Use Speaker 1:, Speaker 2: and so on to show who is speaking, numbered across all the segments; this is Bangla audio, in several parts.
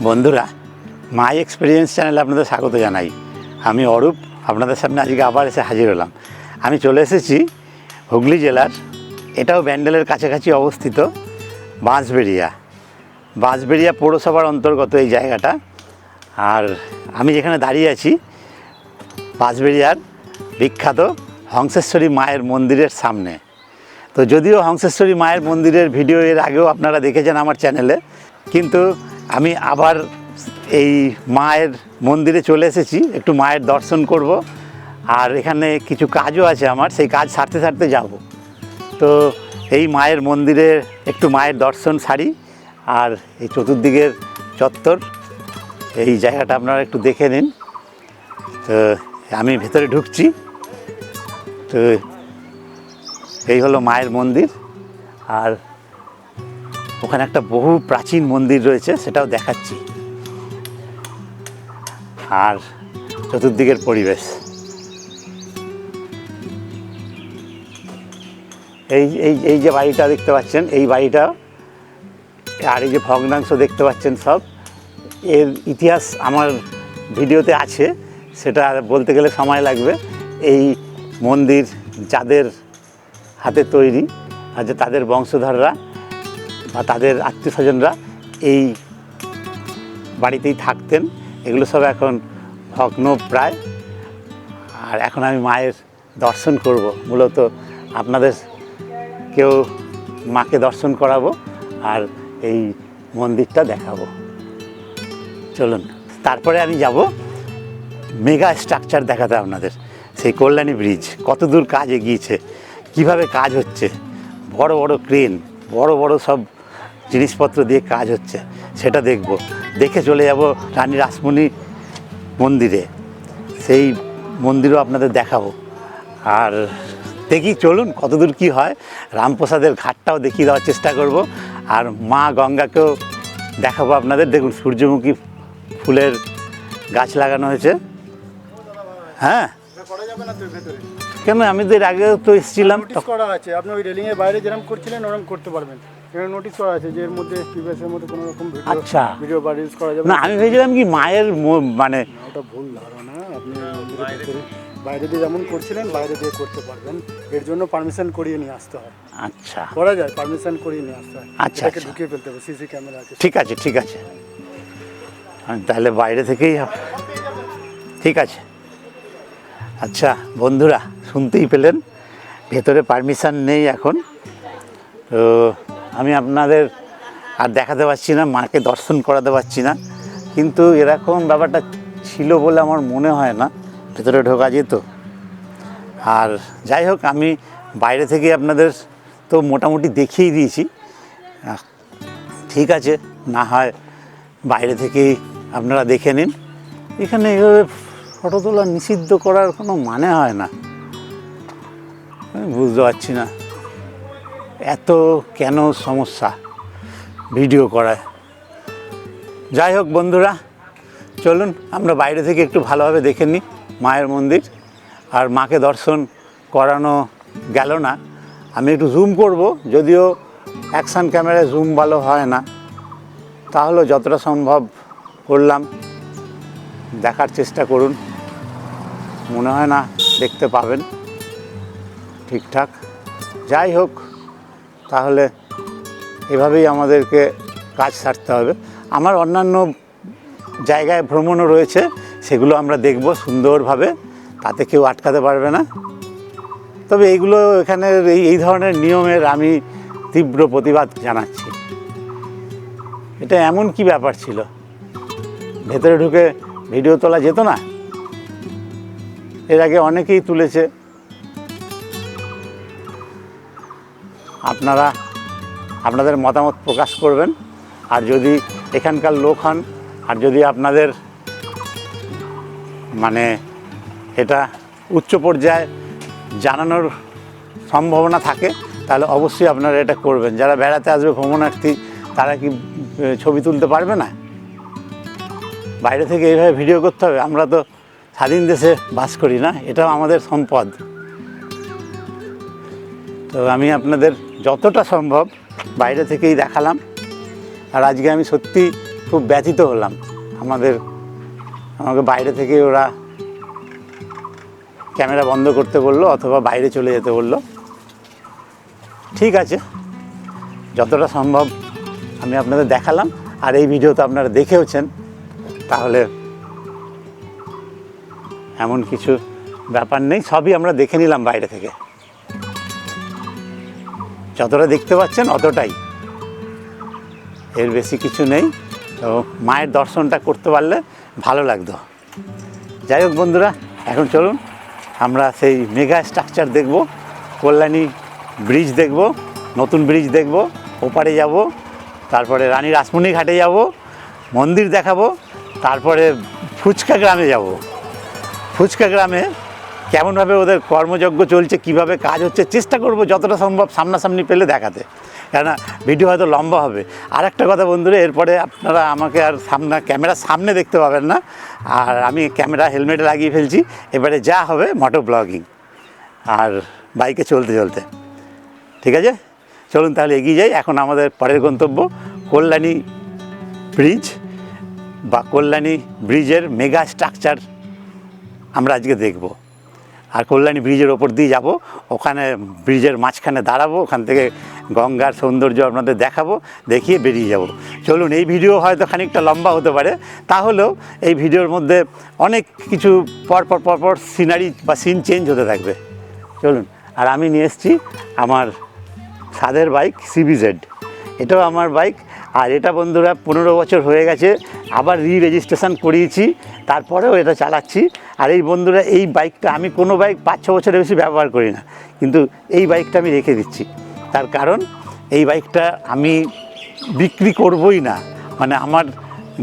Speaker 1: বন্ধুরা, মাই এক্সপিরিয়েন্স চ্যানেলে আপনাদের স্বাগত জানাই। আমি অরূপ আপনাদের সামনে আজকে আবার এসে হাজির হলাম। আমি চলে এসেছি হুগলি জেলার, এটাও ব্যান্ডেলের কাছাকাছি অবস্থিত বাঁশবেড়িয়া পৌরসভার অন্তর্গত এই জায়গাটা। আর আমি যেখানে দাঁড়িয়ে আছি বাঁশবেড়িয়ার বিখ্যাত হংসেশ্বরী মায়ের মন্দিরের সামনে। তো যদিও হংসেশ্বরী মায়ের মন্দিরের ভিডিও এর আগেও আপনারা দেখেছেন আমার চ্যানেলে, কিন্তু আমি আবার এই মায়ের মন্দিরে চলে এসেছি, একটু মায়ের দর্শন করব। আর এখানে কিছু কাজও আছে আমার, সেই কাজ সারতে সারতে যাব। তো এই মায়ের মন্দিরে একটু মায়ের দর্শন সারি। আর এই চতুর্দিকের চত্বর, এই জায়গাটা আপনারা একটু দেখে নিন। তো আমি ভেতরে ঢুকছি। তো এই হলো মায়ের মন্দির, আর ওখানে একটা বহু প্রাচীন মন্দির রয়েছে, সেটাও দেখাচ্ছি। আর চতুর্দিকের পরিবেশ, এই এই এই যে বাড়িটা দেখতে পাচ্ছেন, এই বাড়িটা আর এই যে ভগ্নাংশ দেখতে পাচ্ছেন, সব এর ইতিহাস আমার ভিডিওতে আছে, সেটা বলতে গেলে সময় লাগবে। এই মন্দির যাদের হাতে তৈরি, আর যে তাদের বংশধররা বা তাদের আত্মীয় স্বজনরা এই বাড়িতেই থাকতেন। এগুলো সব এখন ভগ্ন প্রায়। আর এখন আমি মায়ের দর্শন করব, মূলত আপনাদের কেউ মাকে দর্শন করাবো আর এই মন্দিরটা দেখাবো। চলুন, তারপরে আমি যাব মেগা স্ট্রাকচার দেখাতে আপনাদের। সেই কল্যাণী ব্রিজ কত দূর কাজ এগিয়েছে, কিভাবে কাজ হচ্ছে, বড় বড় ক্রেন, বড় বড় সব জিনিসপত্র দিয়ে কাজ হচ্ছে, সেটা দেখব। দেখে চলে যাব রানী রাসমণি মন্দিরে, সেই মন্দিরও আপনাদের দেখাবো। আর দেখি চলুন কতদূর কি হয়। রামপ্রসাদের ঘাটটাও দেখিয়ে দেওয়ার চেষ্টা করব। আর মা গঙ্গাকেও দেখাবো আপনাদের। দেখুন, সূর্যমুখী ফুলের গাছ লাগানো হয়েছে। হ্যাঁ, কেন আমি তো এর আগেও তো এসেছিলাম।
Speaker 2: করা আছে, আপনি ওই রেলিংয়ের বাইরে যেরকম করছিলেন ওরকম করতে পারবেন। এখানে নোটিশ করা আছে যে এর মধ্যে প্রিভিয়াসের মধ্যে কোনো রকম
Speaker 1: আচ্ছা
Speaker 2: ভিডিও বা রিলস করা যাবে
Speaker 1: না। আমি ভেবেছিলাম কি মায়ের মানে
Speaker 2: ওটা ভুল ধারণা। আপনি বাইরে দিয়ে যেমন করছিলেন বাইরে দিয়ে করতে পারবেন, এর জন্য পারমিশন করিয়ে নিয়ে আসতে হয়।
Speaker 1: আচ্ছা,
Speaker 2: করা যায়, পারমিশন করিয়ে নিয়ে আসতে হয়।
Speaker 1: আচ্ছা,
Speaker 2: এটাকে ঢুকিয়ে ফেলতে হবে, সিসি ক্যামেরা আছে।
Speaker 1: ঠিক আছে, ঠিক আছে, তাহলে বাইরে থেকেই ঠিক আছে। আচ্ছা বন্ধুরা, শুনতেই পেলেন, ভেতরে পারমিশন নেই এখন। তো আমি আপনাদের আর দেখাতে পারছি না, মাকে দর্শন করাতে পারছি না। কিন্তু এরকম ব্যাপারটা ছিল বলে আমার মনে হয় না ভেতরে ঢোকা যেত। আর যাই হোক, আমি বাইরে থেকে আপনাদের তো মোটামুটি দেখিয়ে দিয়েছি। ঠিক আছে, না হয় বাইরে থেকেই আপনারা দেখে নিন। এখানে এভাবে ফটো তোলা নিষিদ্ধ করার কোনো মানে হয় না। আমি বুঝতে পারছি না এত কেন সমস্যা ভিডিও করায়। যাই হোক বন্ধুরা, চলুন আমরা বাইরে থেকে একটু ভালোভাবে দেখে নিই মায়ের মন্দির। আর মাকে দর্শন করানো গেল না, আমি একটু জুম করব, যদিও অ্যাকশান ক্যামেরায় জুম ভালো হয় না, তাহলে যতটা সম্ভব করলাম। দেখার চেষ্টা করুন, মনে হয় না দেখতে পাবেন ঠিকঠাক। যাই হোক, তাহলে এভাবেই আমাদেরকে কাজ সারতে হবে। আমার অন্যান্য জায়গায় ভ্রমণও রয়েছে, সেগুলো আমরা দেখব সুন্দরভাবে, তাতে কেউ আটকাতে পারবে না। তবে এইগুলো এখানের এই ধরনের নিয়মের আমি তীব্র প্রতিবাদ জানাচ্ছি। এটা এমন কি ব্যাপার ছিল, ভেতরে ঢুকে ভিডিও তোলা যেত না? এর আগে অনেকেই তুলেছে। আপনারা আপনাদের মতামত প্রকাশ করবেন। আর যদি এখানকার লোক হন, আর যদি আপনাদের মানে এটা উচ্চ পর্যায়ে জানানোর সম্ভাবনা থাকে, তাহলে অবশ্যই আপনারা এটা করবেন। যারা বেড়াতে আসবে ভ্রমণার্থী, তারা কি ছবি তুলতে পারবে না? বাইরে থেকে এইভাবে ভিডিও করতে হবে? আমরা তো স্বাধীন দেশে বাস করি না, এটাও আমাদের সম্পদ। তো আমি আপনাদের যতটা সম্ভব বাইরে থেকেই দেখালাম। আর আজকে আমি সত্যি খুব ব্যথিত হলাম। আমাকে বাইরে থেকে ওরা ক্যামেরা বন্ধ করতে বললো অথবা বাইরে চলে যেতে বললো। ঠিক আছে, যতটা সম্ভব আমি আপনাদের দেখালাম, আর এই ভিডিও তো আপনারা দেখেওছেন, তাহলে এমন কিছু ব্যাপার নেই, সবই আমরা দেখে নিলাম বাইরে থেকে। যতটা দেখতে পাচ্ছেন অতটাই, এর বেশি কিছু নেই। তো মায়ের দর্শনটা করতে পারলে ভালো লাগতো। যাই হোক বন্ধুরা, এখন চলুন আমরা সেই মেগা স্ট্রাকচার দেখব, কল্যাণী ব্রিজ দেখব, নতুন ব্রিজ দেখব, ওপারে যাব, তারপরে রানী রাসমণি ঘাটে যাব, মন্দির দেখাবো, তারপরে ফুচকা গ্রামে যাব। ফুচকা গ্রামে কেমনভাবে ওদের কর্মযজ্ঞ চলছে, কিভাবে কাজ হচ্ছে, চেষ্টা করব যতটা সম্ভব সামনাসামনি পেলে দেখাতে, কেননা ভিডিও হয়তো লম্বা হবে। আর একটা কথা বন্ধুরা, এরপরে আপনারা আমাকে আর ক্যামেরার সামনে দেখতে পাবেন না, আর আমি ক্যামেরা হেলমেটে লাগিয়ে ফেলছি। এবারে যা হবে মোটো ব্লগিং আর বাইকে চলতে চলতে। ঠিক আছে, চলুন তাহলে এগিয়ে যাই। এখন আমাদের পরের গন্তব্য কল্যাণী ব্রিজ বা কল্যাণী ব্রিজের মেগা স্ট্রাকচার আমরা আজকে দেখব। আর কল্যাণী ব্রিজের ওপর দিয়ে যাব, ওখানে ব্রিজের মাঝখানে দাঁড়াবো, ওখান থেকে গঙ্গার সৌন্দর্য আপনাদের দেখাবো, দেখিয়ে বেরিয়ে যাব। চলুন, এই ভিডিও হয়তো খানিকটা লম্বা হতে পারে, তাহলেও এই ভিডিওর মধ্যে অনেক কিছু পরপর সিনারি বা সিন চেঞ্জ হতে থাকবে। চলুন, আর আমি নিয়ে এসেছি আমার সাদের বাইক CBZ, এটাও আমার বাইক। আর এটা বন্ধুরা 15 বছর হয়ে গেছে, আবার রেজিস্ট্রেশন করিয়েছি, তারপরেও এটা চালাচ্ছি। আর এই বন্ধুরা, এই বাইকটা আমি কোনো বাইক 5-6 বছরের বেশি ব্যবহার করি না, কিন্তু এই বাইকটা আমি রেখে দিচ্ছি। তার কারণ এই বাইকটা আমি বিক্রি করবই না, মানে আমার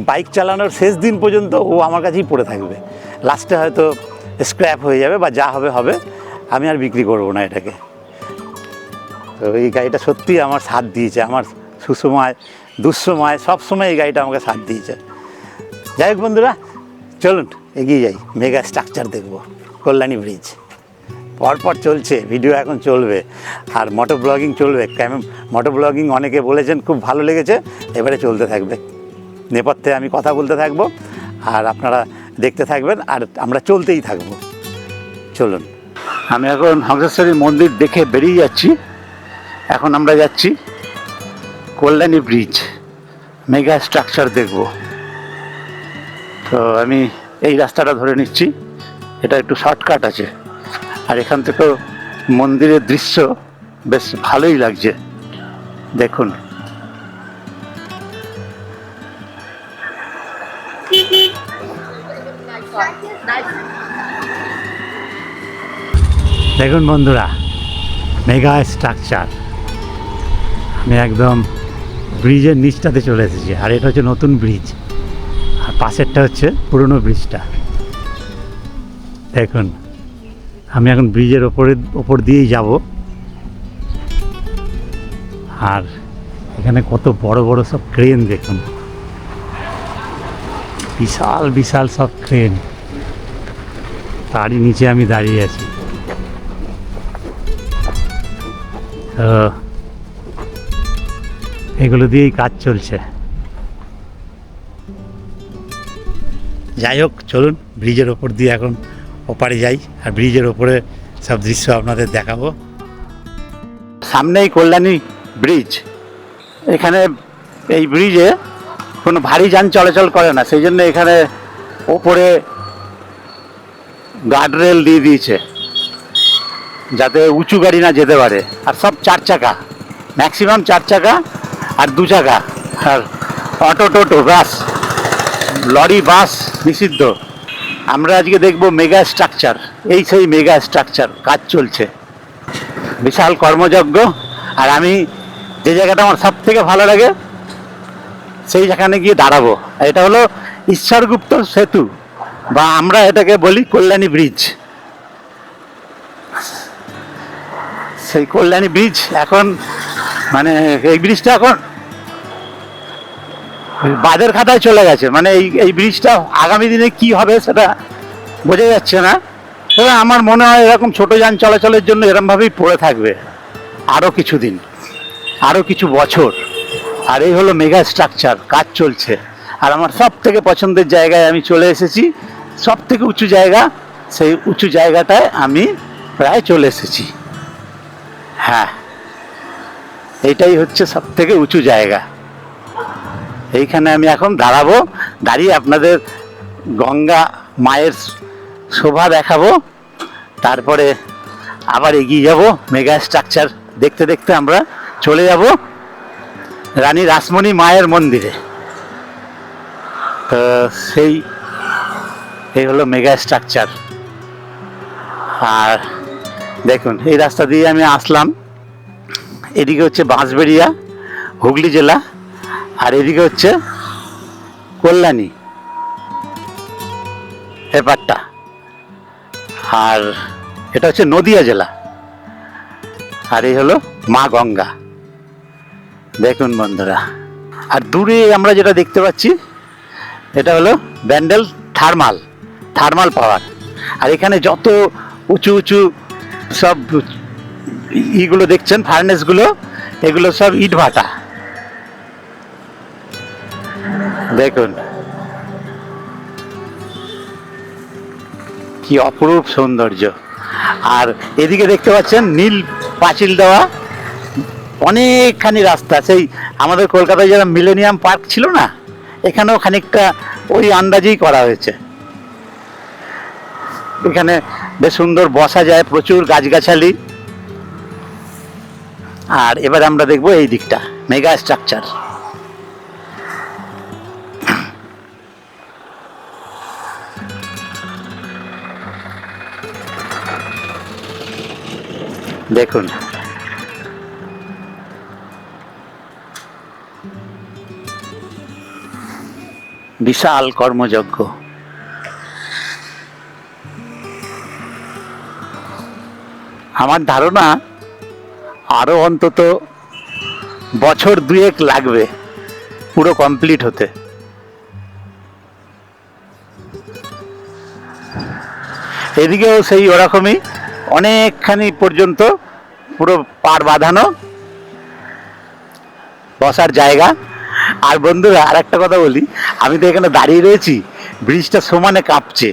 Speaker 1: বাইক চালানোর শেষ দিন পর্যন্ত ও আমার কাছেই পড়ে থাকবে। লাস্টে হয়তো স্ক্র্যাপ হয়ে যাবে বা যা হবে হবে, আমি আর বিক্রি করব না এটাকে। তো এই গাড়িটা সত্যিই আমার সাথ দিয়েছে, আমার সুসময় দুঃসময় সবসময় এই গাড়িটা আমাকে সাথ দিয়েছে। যাই হোক বন্ধুরা, চলুন এগিয়ে যাই, মেগা স্ট্রাকচার দেখব, কল্যাণী ব্রিজ। পরপর চলছে ভিডিও, এখন চলবে, আর মোটো ব্লগিং চলবে। মোটো ব্লগিং অনেকে বলেছেন খুব ভালো লেগেছে, এবারে চলতে থাকবে। নেপথ্যে আমি কথা বলতে থাকবো, আর আপনারা দেখতে থাকবেন, আর আমরা চলতেই থাকবো। চলুন, আমি এখন হংসেশ্বরী মন্দির দেখে বেরিয়ে যাচ্ছি। এখন আমরা যাচ্ছি কল্যাণী ব্রিজ, মেগা স্ট্রাকচার দেখব। তো আমি এই রাস্তাটা ধরে নিচ্ছি, এটা একটু শর্টকাট আছে, আর এখান থেকেও মন্দিরের দৃশ্য বেশ ভালোই লাগছে। দেখুন, দেখুন বন্ধুরা, মেগা স্ট্রাকচার। আমি একদম ব্রিজের নিচটাতে চলে এসেছি, আর এটা হচ্ছে নতুন ব্রিজ, আর পাশেরটা হচ্ছে পুরনো ব্রিজটা। দেখুন, আমি এখন ব্রিজের ওপর দিয়েই যাব, আর এখানে কত বড় বড় সব ক্রেন দেখুন, বিশাল বিশাল সব ক্রেন, তারই নিচে আমি দাঁড়িয়ে আছি। তো এগুলো দিয়েই কাজ চলছে। যাই হোক, চলুন ব্রিজের ওপর দিয়ে এখন ওপারে যাই, আর ব্রিজের ওপরে সব দৃশ্য আপনাদের দেখাবো। সামনেই কল্যাণী ব্রিজ। এখানে এই ব্রিজে কোনো ভারী যান চলাচল করে না, সেই জন্য এখানে ওপরে গার্ডরেল দিয়ে দিয়েছে, যাতে উঁচু গাড়ি না যেতে পারে। আর সব 4 চাকা, ম্যাক্সিমাম 4 চাকা আর 2 চাকা, আর অটো, টোটো, বাস, লরি, বাস নিষিদ্ধ। আমরা আজকে দেখব মেগা স্ট্রাকচার। এই সেই মেগা স্ট্রাকচার কাজ চলছে, বিশাল কর্মযজ্ঞ। আর আমি যে জায়গাটা আমার সব থেকে ভালো লাগে, সেই যেখানে গিয়ে দাঁড়াবো। এটা হলো ঈশ্বরগুপ্ত সেতু, বা আমরা এটাকে বলি কল্যাণী ব্রিজ। সেই কল্যাণী ব্রিজ এখন, মানে এই ব্রিজটা এখন বাদের খাতায় চলে গেছে। মানে এই ব্রিজটা আগামী দিনে কি হবে সেটা বোঝা যাচ্ছে না। তবে আমার মনে হয় এরকম ছোট যান চলাচলের জন্য এরকমভাবেই পড়ে থাকবে আরও কিছুদিন, আরও কিছু বছর। আর এই হলো মেগা স্ট্রাকচার, কাজ চলছে। আর আমার সব থেকে পছন্দের জায়গায় আমি চলে এসেছি, সব থেকে উঁচু জায়গা, সেই উঁচু জায়গাটায় আমি প্রায় চলে এসেছি। হ্যাঁ, এইটাই হচ্ছে সব থেকে উঁচু জায়গা। এইখানে আমি এখন দাঁড়াবো, দাঁড়িয়ে আপনাদের গঙ্গা মায়ের শোভা দেখাবো, তারপরে আবার এগিয়ে যাব মেগা স্ট্রাকচার দেখতে দেখতে আমরা চলে যাব রানী রাসমণি মায়ের মন্দিরে। তো এই হলো মেগা স্ট্রাকচার। আর দেখুন এই রাস্তা দিয়ে আমি আসলাম, এদিকে হচ্ছে বাঁশবেড়িয়া হুগলি জেলা, আর এদিকে হচ্ছে কল্যাণী এপারটা, আর এটা হচ্ছে নদিয়া জেলা, আর এই হলো মা গঙ্গা। দেখুন বন্ধুরা, আর দূরে আমরা যেটা দেখতে পাচ্ছি এটা হলো ব্যান্ডেল থার্মাল পাওয়ার। আর এখানে যত উঁচু উঁচু সব ইগুলো দেখছেন, ফার্নেসগুলো, এগুলো সব ইট ভাটা। দেখুন কি অপরূপ সৌন্দর্য। আর এদিকে দেখতে পাচ্ছেন নীল পাঁচিল দেওয়া অনেকখানি রাস্তা, সেই আমাদের কলকাতায় যারা মিলেনিয়াম পার্ক ছিল না, এখানেও খানিকটা ওই আন্দাজেই করা হয়েছে। এখানে বেশ সুন্দর বসা যায়, প্রচুর গাছগাছালি। আর এবার আমরা দেখবো এই দিকটা মেগা স্ট্রাকচার। দেখুন বিশাল কর্মযজ্ঞ। আমার ধারণা আরো অন্তত বছর 2 লাগবে পুরো কমপ্লিট হতে। এদিকেও সেই ওরকমই অনেকখানি পর্যন্ত পুরো পাড় বাঁধানো, বসার জায়গা। আর বন্ধুরা আর একটা কথা বলি, আমি তো এখানে দাঁড়িয়ে রয়েছি, ব্রিজটা সমানে কাঁপছে,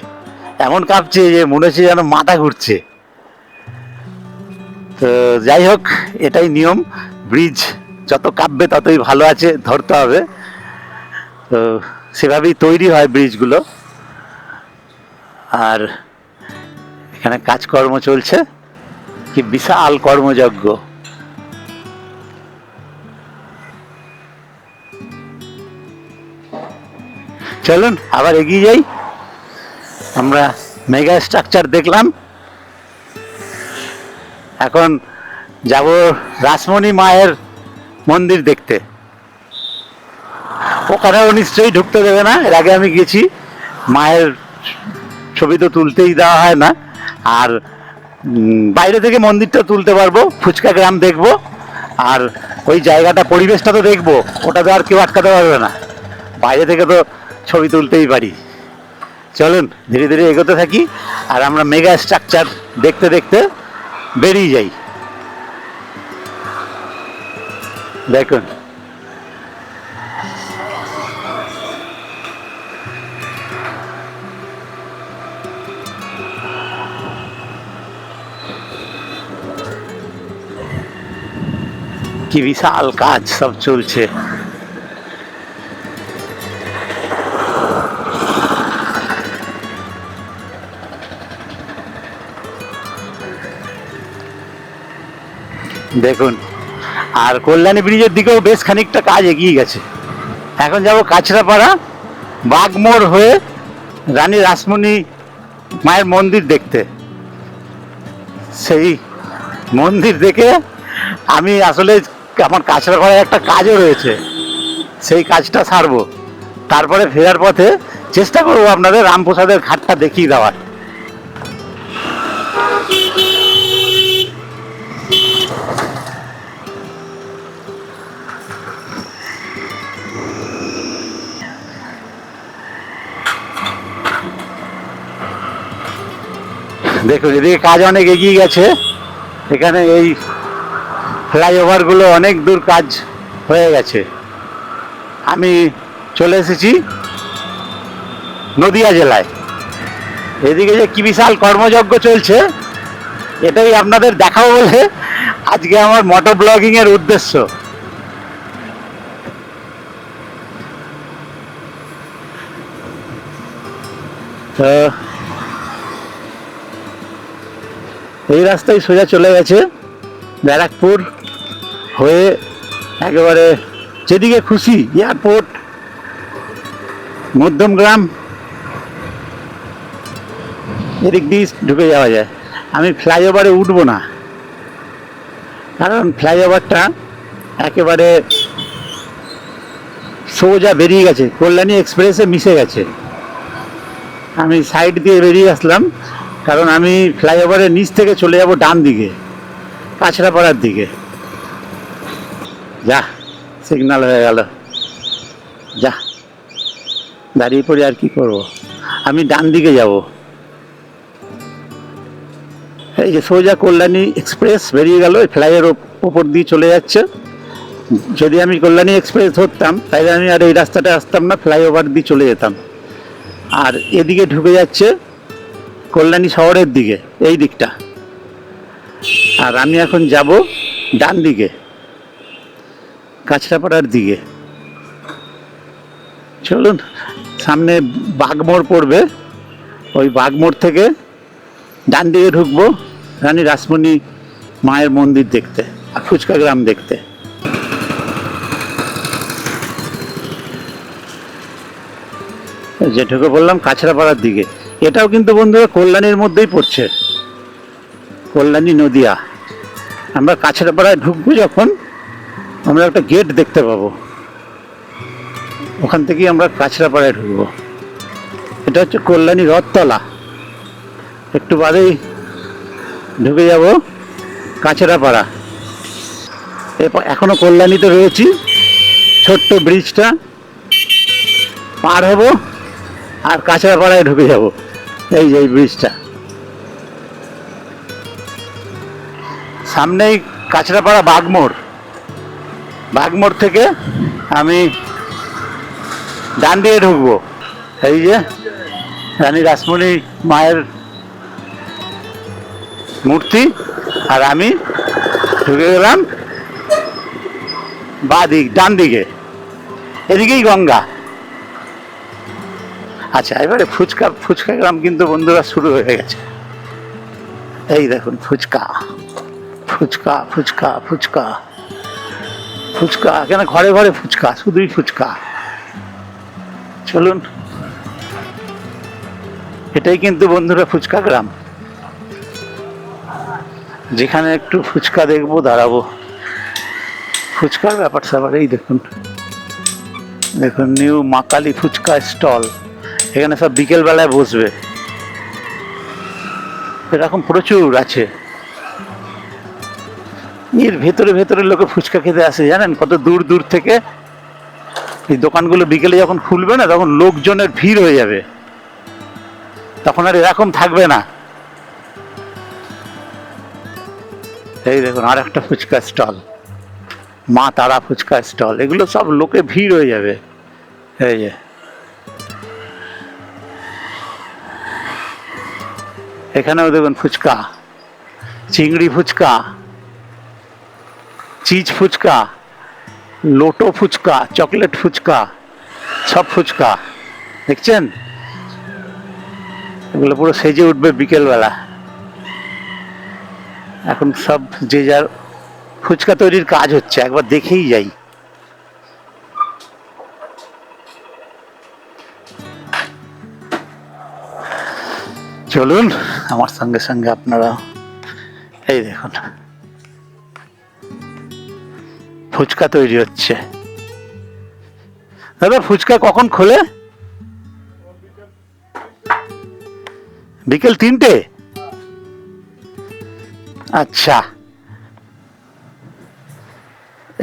Speaker 1: এমন কাঁপছে যে মনে হচ্ছে যেন মাথা ঘুরছে। তো যাই হোক, এটাই নিয়ম, ব্রিজ যত কাঁপবে ততই ভালো আছে, ধরতে হবে। তো সেভাবেই তৈরি হয় ব্রিজগুলো। আর এখানে কাজকর্ম চলছে, কি বিশাল কর্মযজ্ঞ। চলুন আবার এগিয়ে যাই। আমরা মেগা স্ট্রাকচার দেখলাম, এখন যাব রাসমণি মায়ের মন্দির দেখতে। ওখানেও নিশ্চয়ই ঢুকতে দেবে না, এর আগে আমি গেছি, মায়ের ছবি তো তুলতেই দেওয়া হয় না। আর বাইরে থেকে মন্দিরটা তুলতে পারবো, ফুচকা গ্রাম দেখবো, আর ওই জায়গাটা পরিবেশটা তো দেখবো, ওটা তো আর কেউ আটকাতে পারবে না, বাইরে থেকে তো ছবি তুলতেই পারি। চলুন ধীরে ধীরে এগোতে থাকি, আর আমরা মেগা স্ট্রাকচার দেখতে দেখতে বেরিয়ে যাই। দেখুন কি বিশাল কাজ সব চলছে। দেখুন, আর কল্যাণী ব্রিজের দিকেও বেশ খানিকটা কাজ এগিয়ে গেছে। এখন যাব কাছড়াপাড়া বাগমোড় হয়ে রানী রাসমণি মায়ের মন্দির দেখতে। সেই মন্দির দেখে আমি আসলে আমার কাছড়াপাড়ায় একটা কাজও রয়েছে, সেই কাজটা সারবো, তারপরে ফেরার পথে চেষ্টা করবো আপনাদের রামপ্রসাদের ঘাটটা দেখিয়ে দেওয়ার। দেখুন এদিকে কাজ অনেক এগিয়ে গেছে, এখানে এই ফ্লাইওভারগুলো অনেক দূর কাজ হয়ে গেছে। আমি চলে এসেছি নদিয়া জেলায়। এদিকে যে কি বিশাল কর্মযজ্ঞ চলছে, এটাই আপনাদের দেখাবো বলে আজকে আমার মোটর ব্লগিং এর উদ্দেশ্য। তো এই রাস্তায় সোজা চলে গেছে ব্যারাকপুর হয়ে একেবারে যেদিকে খুশি, এয়ারপোর্ট, মধ্যমগ্রাম, এদিক দিয়ে ঢুকে যাওয়া যায়। আমি ফ্লাইওভারে উঠবো না, কারণ ফ্লাইওভারটা একেবারে সোজা বেরিয়ে গেছে, কল্যাণী এক্সপ্রেসে মিশে গেছে। আমি সাইড দিয়ে বেরিয়ে আসলাম, কারণ আমি ফ্লাইওভারের নিচ থেকে চলে যাব ডান দিকে, কাছড়াপাড়ার দিকে। যা সিগন্যাল হয়ে গেল, যা দাঁড়িয়ে পড়ে আর কি করব, আমি ডান দিকে যাব। এই যে সোজা কল্যাণী এক্সপ্রেস বেরিয়ে গেল, ফ্লাইয়ের ওপর দিয়ে চলে যাচ্ছে। যদি আমি কল্যাণী এক্সপ্রেস ধরতাম তাহলে আমি আর এই রাস্তাটা আসতাম না, ফ্লাইওভার দিয়ে চলে যেতাম। আর এদিকে ঢুকে যাচ্ছে কল্যাণী শহরের দিকে, এই দিকটা। আর আমি এখন যাব ডান দিকে, কাছড়াপাড়ার দিকে। চলুন, সামনে বাগমোড় পড়বে, ওই বাগমোড় থেকে ডান দিকে ঢুকবো রানী রাসমণি মায়ের মন্দির দেখতে আর ফুচকা গ্রাম দেখতে। যে ঢুকে বললাম কাছড়াপাড়ার দিকে, এটাও কিন্তু বন্ধুরা কল্যাণীর মধ্যেই পড়ছে, কল্যাণী নদিয়া। আমরা কাছড়াপাড়ায় ঢুকবো যখন, আমরা একটা গেট দেখতে পাবো, ওখান থেকেই আমরা কাছড়াপাড়ায় ঢুকবো। এটা হচ্ছে কল্যাণী রথতলা। একটু বাদেই ঢুকে যাব কাছড়াপাড়া। এখনো কল্যাণীতে রয়েছি, ছোট্ট ব্রিজটা পার হব আর কাছড়াপাড়ায় ঢুকে যাব। এই যে এই ব্রিজটা, সামনেই কাছড়াপাড়া বাগমোড়। বাগমোড় থেকে আমি ডান দিকে ঢুকবো, এই যে রানী রাসমণি মায়ের মূর্তি, আর আমি ঢুকে গেলাম ডান দিকে, এদিকেই গঙ্গা। আচ্ছা, এবারে ফুচকা গ্রাম কিন্তু বন্ধুরা শুরু হয়ে গেছে। এই দেখুন ফুচকা, ফুচকা ফুচকা ফুচকা ফুচকা, কেন ঘরে ঘরে ফুচকা, শুধুই ফুচকা। চলুন, এটাই কিন্তু বন্ধুরা ফুচকা গ্রাম, যেখানে একটু ফুচকা দেখবো, দাঁড়াবো। ফুচকার ব্যাপার স্যাপার এই দেখুন, দেখুন নিউ মা কালী ফুচকা স্টল। এখানে সব বিকেল বেলায় বসবে, এরকম প্রচুর আছে। এর ভেতরে ভেতরে লোকে ফুচকা খেতে আসে, জানেন কত দূর দূর থেকে। এই দোকানগুলো বিকেলে যখন খুলবে না, তখন লোকজনের ভিড় হয়ে যাবে, তখন আর এরকম থাকবে না। এই দেখুন আর একটা ফুচকা স্টল, মা তারা ফুচকা স্টল। এগুলো সব লোকে ভিড় হয়ে যাবে। এই যে এখানেও দেখুন ফুচকা, চিংড়ি fuchka, cheese fuchka, lotto fuchka, chocolate fuchka, সব ফুচকা দেখছেন। এগুলো পুরো সেজে উঠবে বিকেলবেলা। এখন সব যে যার ফুচকা তৈরির কাজ হচ্ছে, একবার দেখেই যাই। চলুন আমার সঙ্গে সঙ্গে আপনারা। এই দেখুন ফুচকা তৈরি হচ্ছে। দাদা ফুচকা কখন খোলে? বিকেল 3টে। আচ্ছা,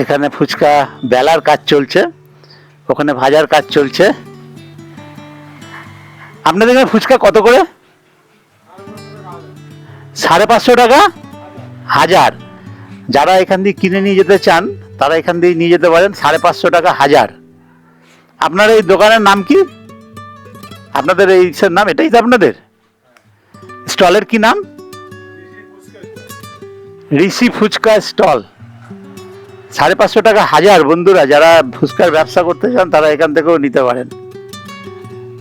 Speaker 1: এখানে ফুচকা বেলার কাজ চলছে, ওখানে ভাজার কাজ চলছে। আপনাদের এখানে ফুচকা কত করে? 550 টাকা হাজার। যারা এখান দিয়ে কিনে নিয়ে যেতে চান তারা এখান দিয়ে নিয়ে যেতে পারেন, 550 টাকা হাজার। আপনার এই দোকানের নাম কি? আপনাদের এই নাম, এটাই তো আপনাদের স্টলের কি নাম? ঋষি ফুচকা স্টল। 550 টাকা হাজার। বন্ধুরা যারা ফুচকার ব্যবসা করতে চান তারা এখান থেকেও নিতে পারেন।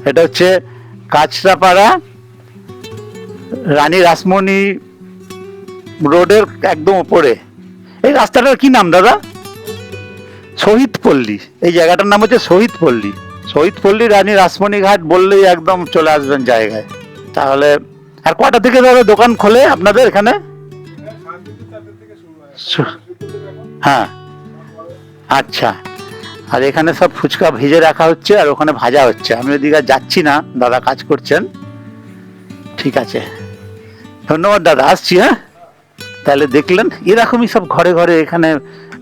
Speaker 1: এটা হচ্ছে কাঁচরাপাড়া রানী রাসমণি রোডের একদম উপরে। এই রাস্তাটার কি নাম দাদা? শহীদ পল্লী। এই জায়গাটার নাম হচ্ছে শহীদ পল্লী। শহীদ পল্লী রানী রাসমণি ঘাট বললেই একদম চলে আসবেন জায়গায়। তাহলে আর কটা থেকে দাদা দোকান খোলে আপনাদের এখানে? হ্যাঁ, আচ্ছা। আর এখানে সব ফুচকা ভেজে রাখা হচ্ছে আর ওখানে ভাজা হচ্ছে। আমি ওদিকে যাচ্ছি না, দাদা কাজ করছেন। ঠিক আছে, ধন্যবাদ দাদা, আসছি। হ্যাঁ, তাহলে দেখলেন এরকমই সব ঘরে ঘরে এখানে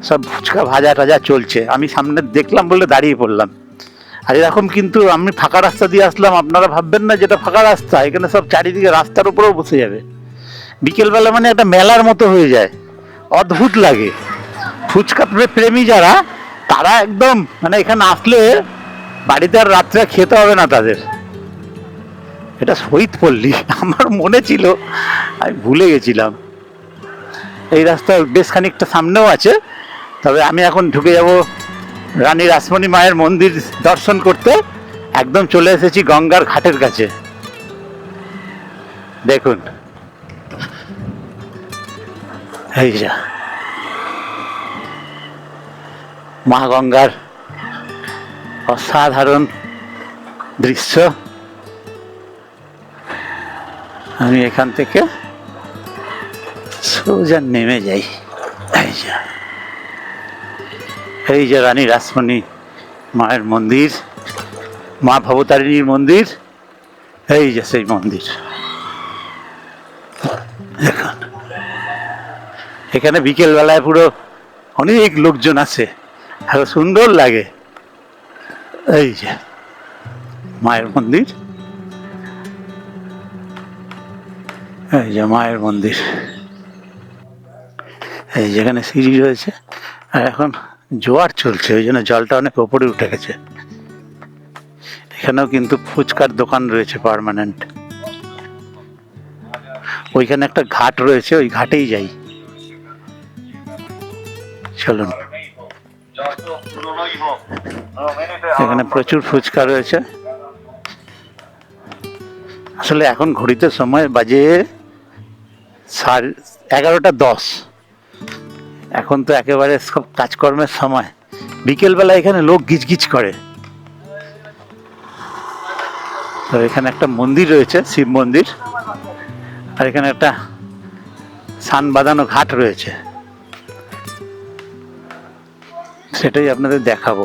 Speaker 1: সব ফুচকা ভাজা টাজা চলছে। আমি সামনে দেখলাম বলে দাঁড়িয়ে পড়লাম। আর এরকম কিন্তু আমি ফাঁকা রাস্তা দিয়ে আসলাম, আপনারা ভাববেন না যেটা ফাঁকা রাস্তা। এখানে সব চারিদিকে রাস্তার উপরেও বসে যাবে। বিকেলবেলা মানে একটা মেলার মতো হয়ে যায়, অদ্ভুত লাগে। ফুচকা প্রেমী যারা, তারা একদম মানে এখানে আসলে বাড়িতে আর রাত্রে খেতে হবে না তাদের। এটা শহীদ পল্লী, আমার মনে ছিল, আমি ভুলে গেছিলাম। এই রাস্তা বেশ খানিকটা সামনেও আছে। তবে আমি এখন ঢুকে যাব রানী রাসমণি মায়ের মন্দির দর্শন করতে। একদম চলে এসেছি গঙ্গার ঘাটের কাছে। দেখুন, এই যা মা গঙ্গার অসাধারণ দৃশ্য। আমি এখান থেকে সোজা নেমে যাই। এই যে রানী রাসমণি মায়ের মন্দির, মা ভবতারিণীর মন্দির। এই যে সেই মন্দির। দেখুন, এখানে বিকেল বেলায় পুরো অনেক লোকজন আছে, আর সুন্দর লাগে। এই যে মায়ের মন্দির, এই যে মায়ের মন্দির। এই যেখানে সিঁড়ি রয়েছে, আর এখন জোয়ার চলছে, ওই জন্য জলটা অনেক ওপরে উঠে গেছে। এখানেও কিন্তু ফুচকার দোকান রয়েছে পার্মানেন্ট। ওইখানে একটা ঘাট রয়েছে, ওই ঘাটেই যাই। চলুন, এখানে প্রচুর ফুচকা রয়েছে। আসলে এখন ঘড়িতে সময় বাজে 11:10। এখন তো একেবারে সব কাজকর্মের সময়। বিকেলবেলা এখানে লোক গিজগিজ করে। তো এখানে একটা মন্দির রয়েছে, শিব মন্দির। আর এখানে একটা সান বাঁধানো ঘাট রয়েছে, সেটাই আপনাদের দেখাবো।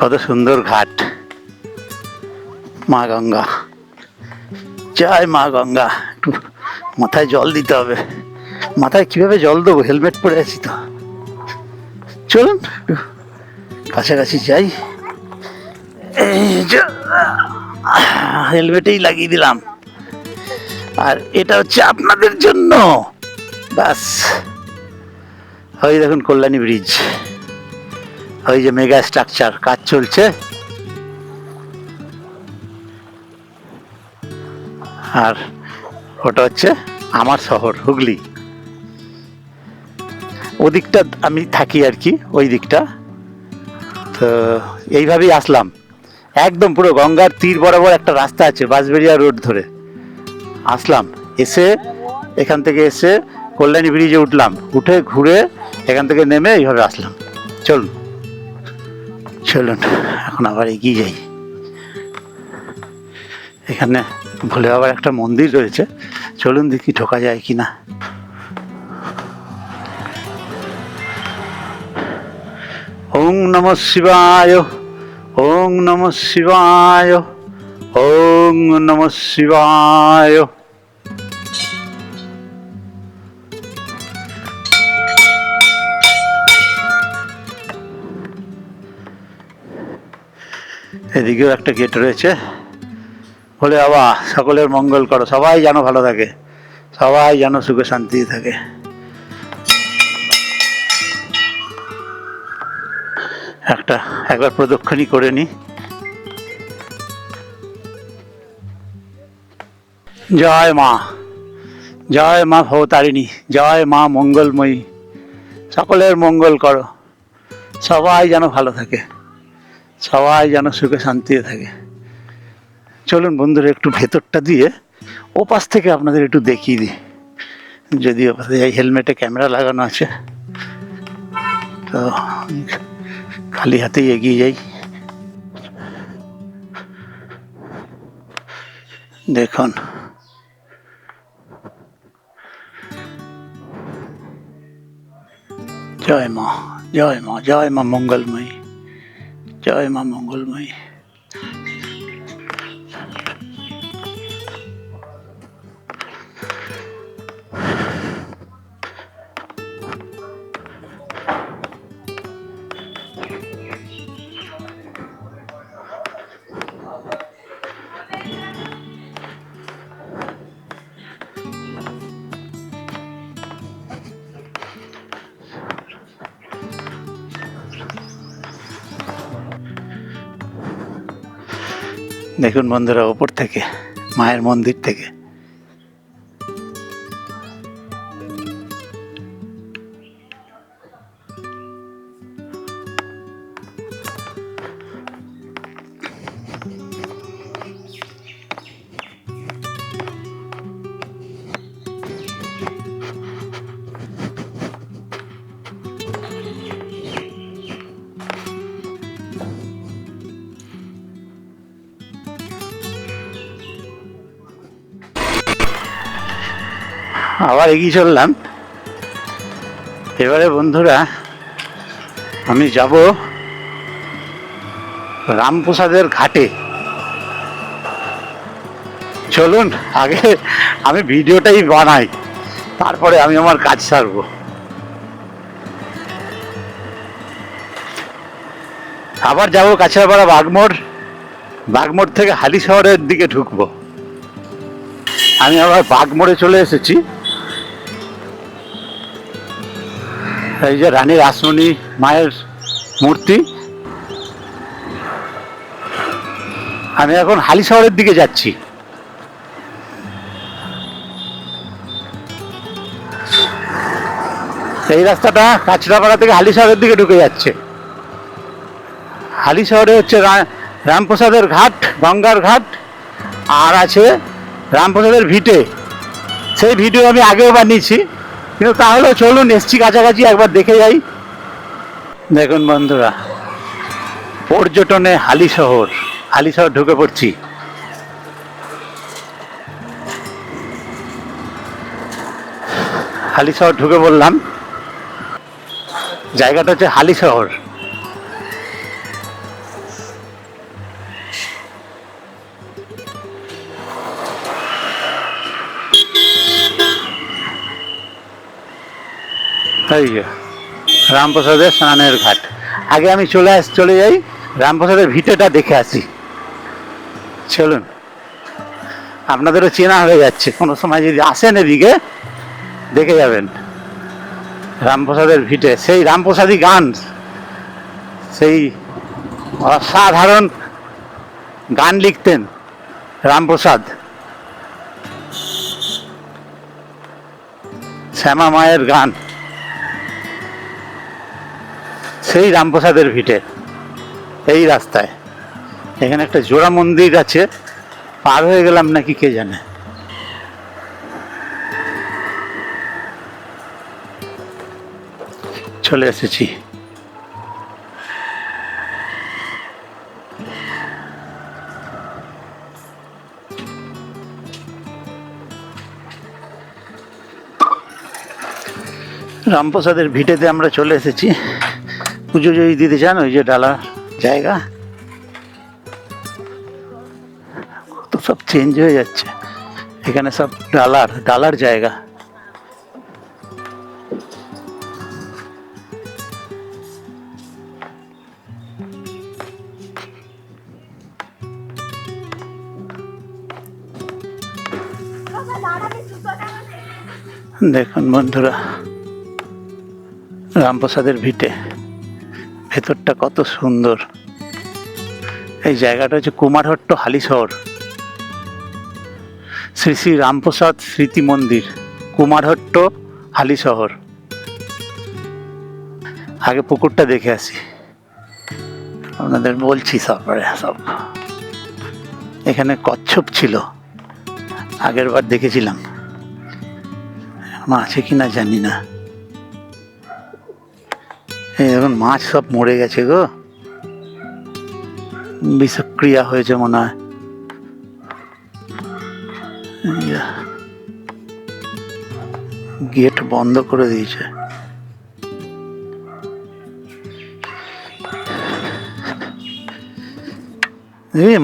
Speaker 1: কত সুন্দর ঘাট। মা গঙ্গা, জয় মা গঙ্গা। একটু মাথায় জল দিতে হবে। মাথায় কিভাবে জল দেবো, হেলমেট পরে আছি তো। চলুন কাছাকাছি যাই। এই যে হেলমেটেই লাগিয়ে দিলাম। আর এটা হচ্ছে আপনাদের জন্য। ব্যাস, ওই দেখুন কল্যাণী ব্রিজ, ওই যে মেগা স্ট্রাকচার কাজ চলছে। আর ওটা হচ্ছে আমার শহর হুগলি। ওদিকটা আমি থাকি আর কি, ওই দিকটা। তো এইভাবেই আসলাম, একদম পুরো গঙ্গার তীর বরাবর একটা রাস্তা আছে, বাঁশবেড়িয়া রোড ধরে আসলাম। এসে এখান থেকে এসে কল্যাণী ব্রিজে উঠলাম, উঠে ঘুরে এখান থেকে নেমে এইভাবে আসলাম। চলুন চলুন, এখন আবার এগিয়ে যাই। এখানে ভোলে বাবার একটা মন্দির রয়েছে, চলুন দেখি ঢোকা যায় কিনা। ওং নমঃ শিবায়, ওং নমঃ শিবায়, ওং নমঃ শিবায়। এদিকেও একটা গেট রয়েছে। বলে বাবা সকলের মঙ্গল করো, সবাই যেন ভালো থাকে, সবাই যেন সুখে শান্তি থাকে। একবার প্রদক্ষিণই করে নিই। জয় মা, জয় মা ভবতারিণী, জয় মা মঙ্গলময়ী, সকলের মঙ্গল করো, সবাই যেন ভালো থাকে, সবাই যেন সুখে শান্তিতে থাকে। চলুন বন্ধুরা একটু ভেতরটা দিয়ে ওপাশ থেকে আপনাদের একটু দেখিয়ে দিই। যদিও এই হেলমেটে ক্যামেরা লাগানো আছে, তো খালি হাতেই এগিয়ে যাই। দেখুন জয় মা, জয় মা, জয় মা মঙ্গলময়ী, জয় মা মঙ্গলময়ী। দেখুন বন্ধুরা ওপর থেকে মায়ের মন্দির থেকে আবার এগিয়ে চললাম। এবারে বন্ধুরা আমি যাব রামপ্রসাদের ঘাটে। চলুন আগে আমি ভিডিওটাই বানাই, তারপরে আমি আমার কাজ সারবো। আবার যাব কাছড়াপাড়া বাগমোড়, বাগমোড় থেকে হালি শহরের দিকে ঢুকবো। আমি আবার বাগমোড়ে চলে এসেছি। এই যে রানী রাসমণি মায়ের মূর্তি। আমি এখন হালি শহরের দিকে যাচ্ছি। এই রাস্তাটা কাছড়াপাড়া থেকে হালি শহরের দিকে ঢুকে যাচ্ছে। হালি শহরে হচ্ছে রামপ্রসাদের ঘাট, গঙ্গার ঘাট, আর আছে রামপ্রসাদের ভিটে। সেই ভিডিও আমি আগেও বানিয়েছি, কিন্তু তাহলে চলুন এসছি কাছাকাছি, একবার দেখে যাই। দেখুন বন্ধুরা পর্যটনে হালি শহর, হালি শহর ঢুকে পড়ছি। হালি শহর ঢুকে পড়লাম। জায়গাটা হচ্ছে হালি শহর। এই যে রামপ্রসাদের স্নানের ঘাট। আগে আমি চলে যাই রামপ্রসাদের ভিটেটা দেখে আসি। চলুন, আপনাদেরও চেনা হয়ে যাচ্ছে, কোনো সময় যদি আসেন এদিকে দেখে যাবেন রামপ্রসাদের ভিটে। সেই রামপ্রসাদী গান, সেই অসাধারণ গান লিখতেন রামপ্রসাদ। শ্যামা মায়ের গান, সেই রামপ্রসাদের ভিটে এই রাস্তায়। এখানে একটা জোড়া মন্দির আছে, পার হয়ে গেলাম নাকি কে জানে। চলে এসেছি। রামপ্রসাদের ভিটেতে আমরা চলে এসেছি। পুজো যদি দিতে চান, ওই যে ডালার জায়গা, তো সব চেঞ্জ হয়ে যাচ্ছে। এখানে সব ডালার জায়গা। দেখুন বন্ধুরা রামপ্রসাদের ভিটে ভেতরটা কত সুন্দর। এই জায়গাটা হচ্ছে কুমারহট্ট হালিশহর, শ্রী শ্রী রামপ্রসাদ স্মৃতি মন্দির, কুমারহট্ট হালিশহর। আগে পুকুরটা দেখে আসি, আপনাদের বলছি তারপরে সব। এখানে কচ্ছপ ছিল, আগের বার দেখেছিলাম, এখন আছে কিনা জানি না। এই এখন মাছ সব মরে গেছে গো, বিষক্রিয়া হয়েছে মনে হয়। গেট বন্ধ করে দিয়েছে।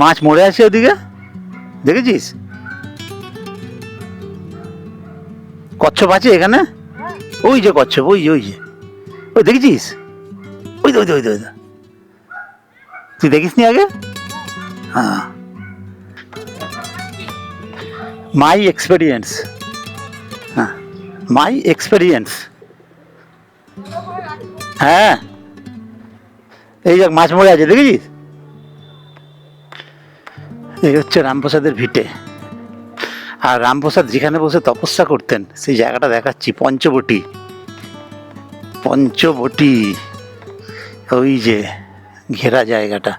Speaker 1: মাছ মরে আছে ওদিকে, দেখেছিস? কচ্ছপ আছে এখানে, ওই যে কচ্ছপ, ওই ওই যে, ওই দেখেছিস? ওই ওই ওই ওই, তুই দেখিস নি আগে? হ্যাঁ, মাই এক্সপেরিয়েন্স। হ্যাঁ, মাই এক্সপেরিয়েন্স। হ্যাঁ, এই যে মাছ মরে আছে, দেখেছিস? এই হচ্ছে রামপ্রসাদের ভিটে। আর রামপ্রসাদ যেখানে বসে তপস্যা করতেন সেই জায়গাটা দেখাচ্ছি, পঞ্চবটি। পঞ্চবটি, ওই যে ঘেরা জায়গাটা।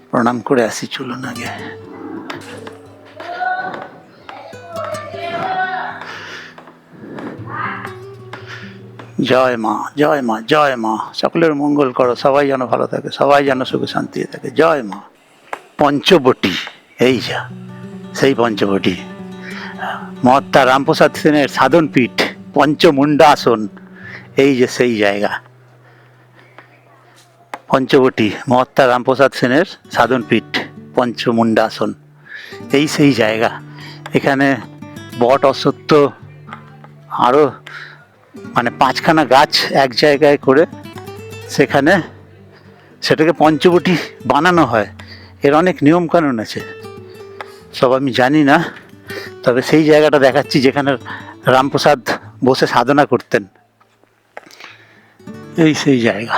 Speaker 1: প্রণাম করে আসি, চলুন আগে। জয় মা, জয় মা, জয় মা, সকলের মঙ্গল করো, সবাই যেন ভালো থাকে, সবাই যেন সুখে শান্তি থাকে, জয় মা। পঞ্চবটি, এই যা সেই পঞ্চবটি, মহাত্মা রামপ্রসাদ সেনের সাধন পীঠ, পঞ্চমুণ্ডাসন, এই যে সেই জায়গা। পঞ্চবটি, মহাত্মা রামপ্রসাদ সেনের সাধন পীঠ, পঞ্চমুণ্ডাসন, এই সেই জায়গা। এখানে বট, অশ্বত্থ, আরও মানে 5খানা গাছ এক জায়গায় করে সেখানে সেটাকে পঞ্চবটি বানানো হয়। এর অনেক নিয়মকানুন আছে, সব আমি জানি না, তবে সেই জায়গাটা দেখাচ্ছি যেখানে রামপ্রসাদ বসে সাধনা করতেন, এই সেই জায়গা।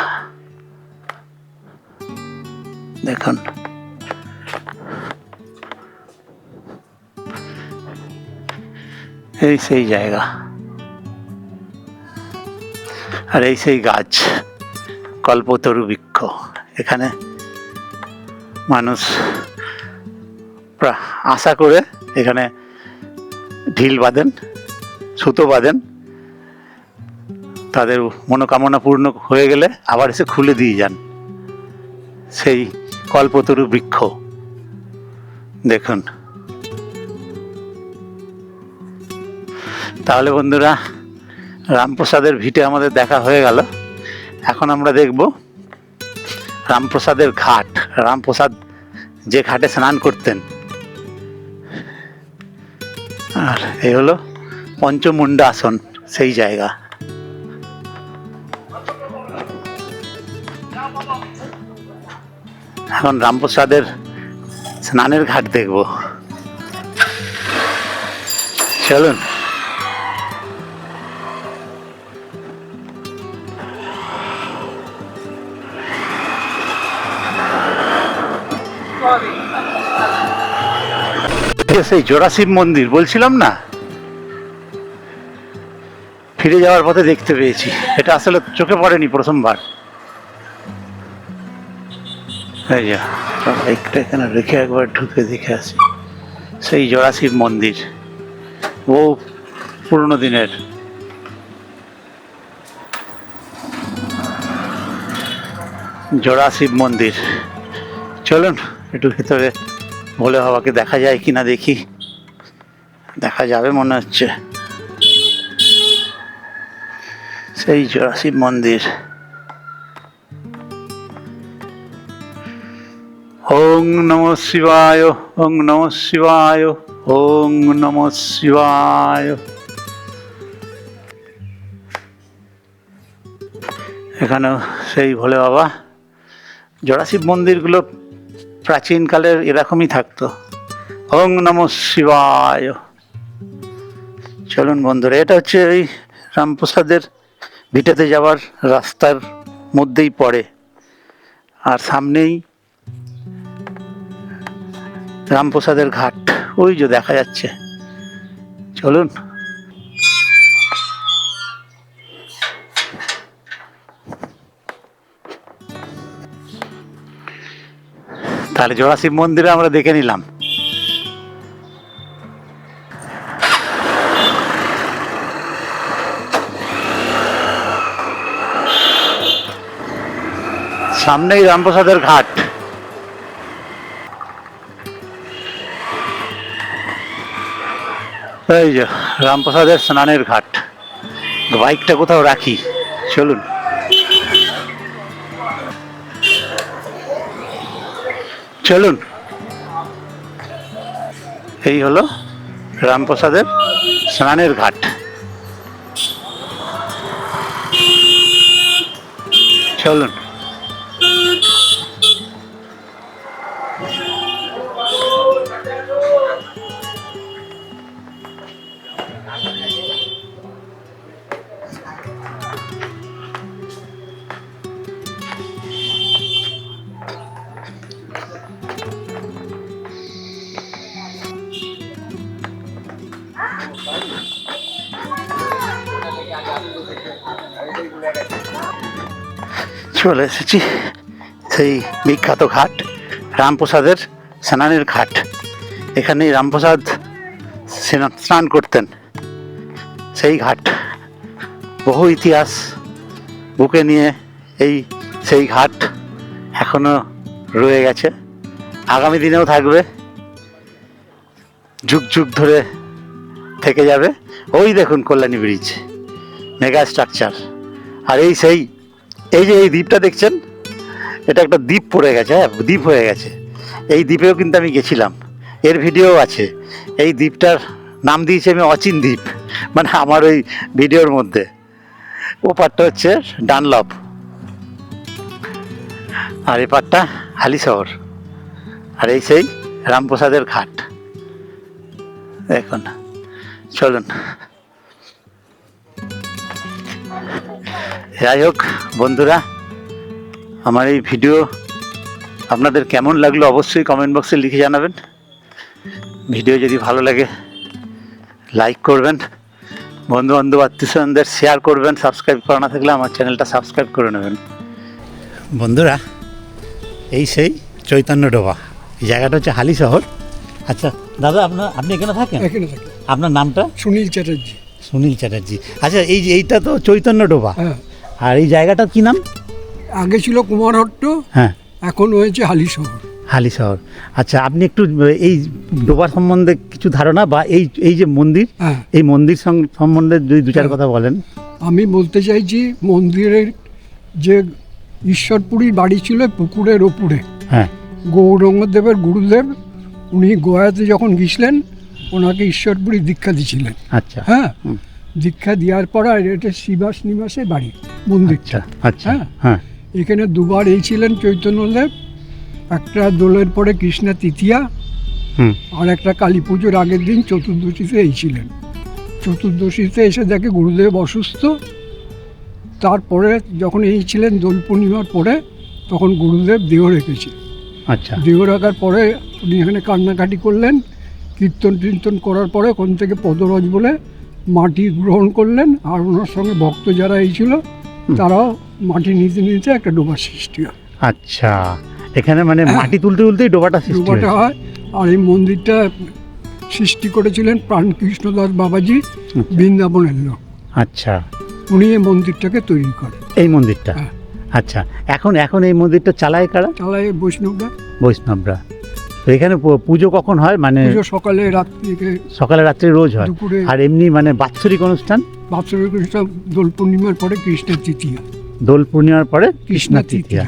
Speaker 1: দেখুন, এই সেই জায়গা। আর এই সেই গাছ, কল্পতরু বৃক্ষ। এখানে মানুষ আশা করে এখানে ঢিল বাঁধেন, সুতো বাঁধেন, তাদের মনোকামনা পূর্ণ হয়ে গেলে আবার এসে খুলে দিয়ে যান, সেই কল্পতরু বৃক্ষ। দেখুন, তাহলে বন্ধুরা, রামপ্রসাদের ভিটে আমাদের দেখা হয়ে গেল। এখন আমরা দেখব রামপ্রসাদের ঘাট, রামপ্রসাদ যে ঘাটে স্নান করতেন। আর এই হলো পঞ্চমুণ্ডাসন, সেই জায়গা। এখন রামপ্রসাদের স্নানের ঘাট দেখব, চলুন। সেই জোড়াশিব মন্দির বলছিলাম না, ফিরে যাওয়ার পথে দেখতে পেয়েছি। এটা আসলে চোখে পড়েনি প্রথমবার। এই যা, বাইকটা এখানে রেখে একবার ঢুকে দেখে আসি। সেই জোড়াশিব মন্দির, ও পুরনো দিনের। জোড়াশিব মন্দির, চলুন একটু ভেতরে ভোলে বাবাকে দেখা যায় কিনা দেখি। দেখা যাবে মনে হচ্ছে। সেই জোড়াশিব মন্দির। ওং নমঃ শিবায়, ওং নমঃ শিবায়, ওং নমঃ শিবায়। এখানেও সেই ভোলে বাবা। জোড়াশিব মন্দিরগুলো প্রাচীনকালের এরকমই থাকতো। ওং নমঃ শিবায়। চলুন বন্ধুরা, এটা হচ্ছে এই রামপ্রসাদের ভিটাতে যাওয়ার রাস্তার মধ্যেই পড়ে, আর সামনেই রামপ্রসাদের ঘাট, ওই যে দেখা যাচ্ছে। চলুন। তাহলে জোড়া শিব মন্দিরে আমরা দেখে নিলাম। সামনেই রামপ্রসাদের ঘাট। এই যে রামপ্রসাদের স্নানের ঘাট। বাইকটা কোথাও রাখি, চলুন। চলুন, এই হলো রামপ্রসাদের স্নানের ঘাট। চলুন। চলে এসেছি সেই বিখ্যাত ঘাট, রামপ্রসাদের স্নানের ঘাট। এখানেই রামপ্রসাদ স্নান করতেন, সেই ঘাট। বহু ইতিহাস বুকে নিয়ে সেই ঘাট এখনো রয়ে গেছে, আগামী দিনেও থাকবে, যুগ যুগ ধরে থেকে যাবে। ওই দেখুন কল্যাণী ব্রিজ, মেগা স্ট্রাকচার। আর এই যে এই দ্বীপটা দেখছেন, এটা একটা দ্বীপ পড়ে গেছে, হ্যাঁ দ্বীপ হয়ে গেছে। এই দ্বীপেও কিন্তু আমি গেছিলাম, এর ভিডিও আছে। এই দ্বীপটার নাম দিয়েছি আমি অচিন দ্বীপ, মানে আমার ওই ভিডিওর মধ্যে। ওপারটা হচ্ছে ডানলপ, আর এপারটা হালিশহর। আর এই সেই রামপ্রসাদের ঘাট দেখুন। চলুন। যাই হোক বন্ধুরা, আমার এই ভিডিও আপনাদের কেমন লাগলো অবশ্যই কমেন্ট বক্সে লিখে জানাবেন। ভিডিও যদি ভালো লাগে লাইক করবেন, বন্ধু বান্ধব আত্মীয়স্বজনদের শেয়ার করবেন। সাবস্ক্রাইব করা না থাকলে আমার চ্যানেলটা সাবস্ক্রাইব করে নেবেন। বন্ধুরা, এই সেই চৈতন্য ডোবা, এই জায়গাটা হচ্ছে হালিশহর। আচ্ছা দাদা, আপনি এখানে থাকেন?
Speaker 2: এখানে থাকি।
Speaker 1: আপনার নামটা?
Speaker 2: সুনীল চ্যাটার্জি।
Speaker 1: সুনীল চ্যাটার্জি। আচ্ছা, এইটা তো চৈতন্য ডোবা,
Speaker 2: হ্যাঁ।
Speaker 1: আর এই জায়গাটার কি নাম?
Speaker 2: আগে ছিল কুমারহট্ট,
Speaker 1: হ্যাঁ,
Speaker 2: এখন হয়েছে হালিশহর।
Speaker 1: হালিশহর। আচ্ছা, আপনি একটু এই ডোবার সম্বন্ধে কিছু ধারণা, বা এই যে মন্দির,
Speaker 2: হ্যাঁ,
Speaker 1: এই মন্দির সম্বন্ধে যদি দু চার কথা বলেন।
Speaker 2: আমি বলতে চাইছি মন্দিরের যে ঈশ্বরপুরীর বাড়ি ছিল পুকুরের ওপরে,
Speaker 1: হ্যাঁ,
Speaker 2: গৌরঙ্গদেবের গুরুদেব উনি গোয়াতে যখন গিয়েছিলেন ওনাকে ঈশ্বরপুরী দীক্ষা দিয়েছিলেন।
Speaker 1: আচ্ছা,
Speaker 2: হ্যাঁ, দীক্ষা দেওয়ার পর আর এটা শ্রীবাস নিবাসের বাড়ি মন্দিরটা।
Speaker 1: আচ্ছা,
Speaker 2: হ্যাঁ,
Speaker 1: হ্যাঁ,
Speaker 2: এখানে দুবার এই ছিলেন চৈতন্যদেব, একটা দোলের পরে কৃষ্ণা তৃতীয়া, আর একটা কালী পুজোর আগের দিন চতুর্দশীতে এই ছিলেন। চতুর্দশীতে এসে দেখে গুরুদেব অসুস্থ, তারপরে যখন এই ছিলেন দোল পূর্ণিমার পরে তখন গুরুদেব দেহ রেখেছে।
Speaker 1: আচ্ছা,
Speaker 2: দেহ রাখার পরে উনি এখানে কান্নাকাটি করলেন, কীর্তন করার পরে ওখান থেকে পদরজ বলে মাটি গ্রহণ করলেন, আর ওনার সঙ্গে ভক্ত যারা এই ছিল তারাও মাটি নিতে নিতে একটা ডোবার সৃষ্টি হয়।
Speaker 1: আচ্ছা, এখানে মানে মাটি তুলতে তুলতেই ডোবাটা
Speaker 2: হয়। আর এই মন্দিরটা সৃষ্টি করেছিলেন প্রাণকৃষ্ণদাস বাবাজি, বৃন্দাবনের লোক।
Speaker 1: আচ্ছা,
Speaker 2: উনি এই মন্দিরটাকে তৈরি করেন,
Speaker 1: এই মন্দিরটা।
Speaker 2: হ্যাঁ।
Speaker 1: আচ্ছা, এখন এই মন্দিরটা চালায় কারা?
Speaker 2: চালায়
Speaker 1: বৈষ্ণবরা। তো এখানে পুজো কখন হয়? মানে
Speaker 2: সকালে রাত্রিকে,
Speaker 1: সকালে রাত্রে রোজ হয়।
Speaker 2: দুপুরে।
Speaker 1: আর এমনি মানে বাৎসরিক অনুষ্ঠান?
Speaker 2: বাৎসরিক অনুষ্ঠান দোল পূর্ণিমার পরে কৃষ্ণের তৃতীয়া।
Speaker 1: দোল পূর্ণিমার পরে কৃষ্ণ তৃতীয়া।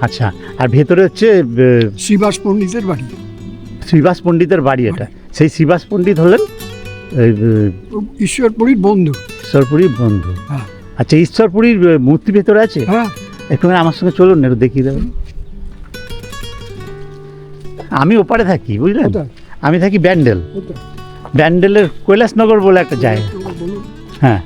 Speaker 1: আচ্ছা, আর ভেতরে হচ্ছে
Speaker 2: শ্রীবাস পণ্ডিতের বাড়ি।
Speaker 1: শ্রীবাস পণ্ডিতের বাড়ি এটা। সেই শ্রীবাস পণ্ডিত হলেন
Speaker 2: ঈশ্বরপুরীর বন্ধু।
Speaker 1: ঈশ্বরপুরীর বন্ধু।
Speaker 2: হ্যাঁ।
Speaker 1: আচ্ছা, ঈশ্বরপুরীর মূর্তি ভেতরে আছে?
Speaker 2: হ্যাঁ,
Speaker 1: একটুখানি আমার সঙ্গে চলুন, একটু দেখিয়ে দেবেন। আমি ওপারে থাকি, বুঝলেন? আমি থাকি ব্যান্ডেলের কৈলাসনগর বলে একটা জায়গা। হ্যাঁ,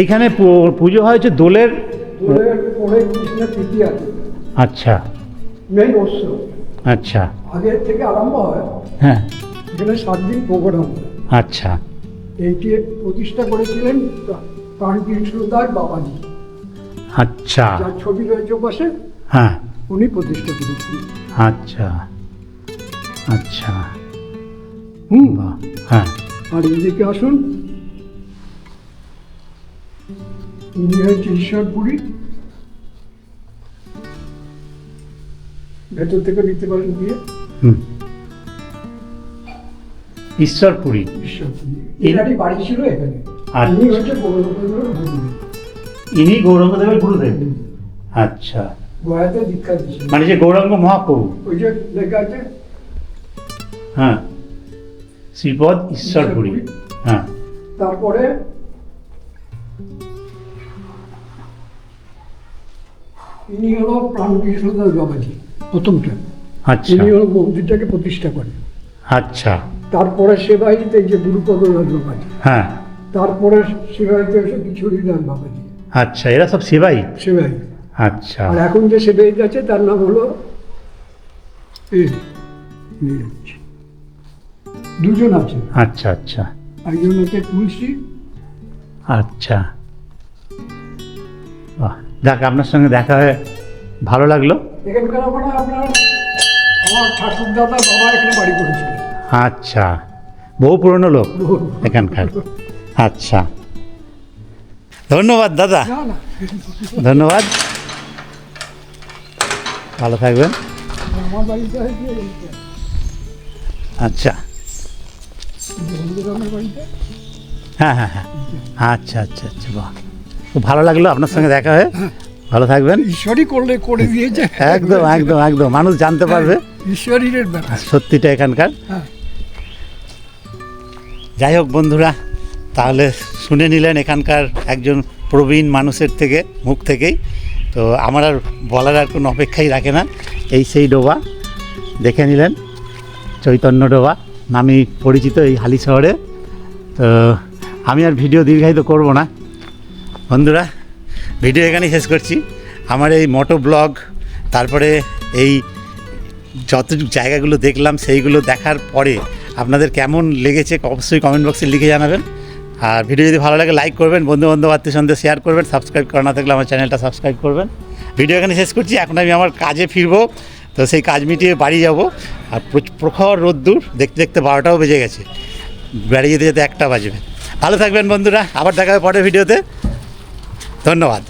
Speaker 1: এইখানে পুজো হয়েছে দোলের।
Speaker 2: দোলের পরে কৃষ্ণের তৃতীয়া
Speaker 1: আচ্ছা
Speaker 2: মেন উৎসব।
Speaker 1: আচ্ছা
Speaker 2: আগের থেকে আরম্ভ হয়,
Speaker 1: হ্যাঁ
Speaker 2: এখানে 7 দিন প্রোগ্রাম হয়।
Speaker 1: আচ্ছা
Speaker 2: এইটি প্রতিষ্ঠা করেছিলেন প্রাণকৃষ্ণদাস বাবাজি,
Speaker 1: আচ্ছা
Speaker 2: যার ছবি রয়েছে পাশে,
Speaker 1: হ্যাঁ
Speaker 2: উনি প্রতিষ্ঠা করেছিলেন।
Speaker 1: আচ্ছা আচ্ছা বাহ, হ্যাঁ
Speaker 2: আর এদিকে আসুন, ইনি হচ্ছে ঈশ্বরপুরী, ভেতর থেকে নিতে পারেন গিয়ে।
Speaker 1: হুম ঈশ্বরপুরী।
Speaker 2: ঈশ্বরপুরী এনারই বাড়ি ছিল এখানে।
Speaker 1: আচ্ছা।
Speaker 2: ইনি হচ্ছে গৌরঙ্গদেবের গুরুদেব।
Speaker 1: ইনি গৌরাঙ্গদেবের গুরুদেব। আচ্ছা
Speaker 2: গয়াতে দীক্ষা দিয়েছিলেন।
Speaker 1: মানে যে গৌরাঙ্গ মহাপ্রভু।
Speaker 2: ওই যে লেখা আছে
Speaker 1: হ্যাঁ শ্রীপদ ঈশ্বরপুরী। হ্যাঁ
Speaker 2: তারপরে ইনি হলো প্রাণকৃষ্ণদাস বাবাজি, প্রথমটা।
Speaker 1: আচ্ছা
Speaker 2: ইনি হলো মন্দিরটাকে প্রতিষ্ঠা করেন।
Speaker 1: আচ্ছা
Speaker 2: তারপরে সেবাইতে যে গুরুপদদাস বাবাজি,
Speaker 1: হ্যাঁ
Speaker 2: তারপরে সেবাইতে এসে কিশোরীদাস বাবাজি,
Speaker 1: আচ্ছা এরা সব সেবাই।
Speaker 2: সেবাই।
Speaker 1: আচ্ছা
Speaker 2: আর এখন যে সেবাইতে আছে তার নাম হলো এই, নিয়ে যাচ্ছি। দুজন আছে,
Speaker 1: আচ্ছা আচ্ছা
Speaker 2: একজন হচ্ছে তুলসী।
Speaker 1: আচ্ছা বাহ, যাক আপনার সঙ্গে দেখা হয়ে ভালো লাগলো।
Speaker 2: এখানকার আমার ঠাকুরদাদা বাবা এখানে বাড়ি করেছিলেন।
Speaker 1: আচ্ছা বহু পুরনো লোক এখানকার। আচ্ছা ধন্যবাদ দাদা,
Speaker 2: না না,
Speaker 1: ধন্যবাদ, ভালো থাকবেন।
Speaker 2: আমার বাড়িতে হচ্ছে এইটা,
Speaker 1: আচ্ছা
Speaker 2: বন্ধুরামের বাড়িতে।
Speaker 1: হ্যাঁ হ্যাঁ হ্যাঁ আচ্ছা আচ্ছা আচ্ছা বাহ, খুব ভালো লাগলো আপনার সঙ্গে দেখা হয়ে। ভালো থাকবেন।
Speaker 2: ঈশ্বরই করে দিয়েছে।
Speaker 1: একদম একদম একদম মানুষ জানতে পারবে
Speaker 2: ঈশ্বরের ব্যাপার।
Speaker 1: সত্যিটা এখানকার।
Speaker 2: হ্যাঁ।
Speaker 1: যাই হোক বন্ধুরা, তাহলে শুনে নিলেন এখানকার একজন প্রবীণ মানুষের থেকে, মুখ থেকেই। তো আমার আর বলার আর কোনো অপেক্ষাই রাখে না। এই সেই ডোবা দেখে নিলেন, চৈতন্য ডোবা নামে পরিচিত এই হালি শহরে। তো আমি আর ভিডিও দীর্ঘায়িত করব না বন্ধুরা, ভিডিও এখানেই শেষ করছি। আমার এই মোটো ব্লগ, তারপরে এই যতটুকু জায়গাগুলো দেখলাম সেইগুলো দেখার পরে আপনাদের কেমন লেগেছে অবশ্যই কমেন্ট বক্সে লিখে জানাবেন। আর ভিডিও যদি ভালো লাগে লাইক করবেন, বন্ধু আত্মীয় সঙ্গে শেয়ার করবেন, সাবস্ক্রাইব করা না থাকলে আমার চ্যানেলটা সাবস্ক্রাইব করবেন। ভিডিও এখানে শেষ করছি। এখন আমি আমার কাজে ফিরবো, তো সেই কাজ মিটিয়ে বাড়ি যাব। আর প্রখর রোদ্দুর, দেখতে দেখতে 12টাও বেজে গেছে, বাড়ি যেতে যেতে 1টা বাজবে। ভালো থাকবেন বন্ধুরা, আবার দেখা হবে পরের ভিডিওতে। ধন্যবাদ।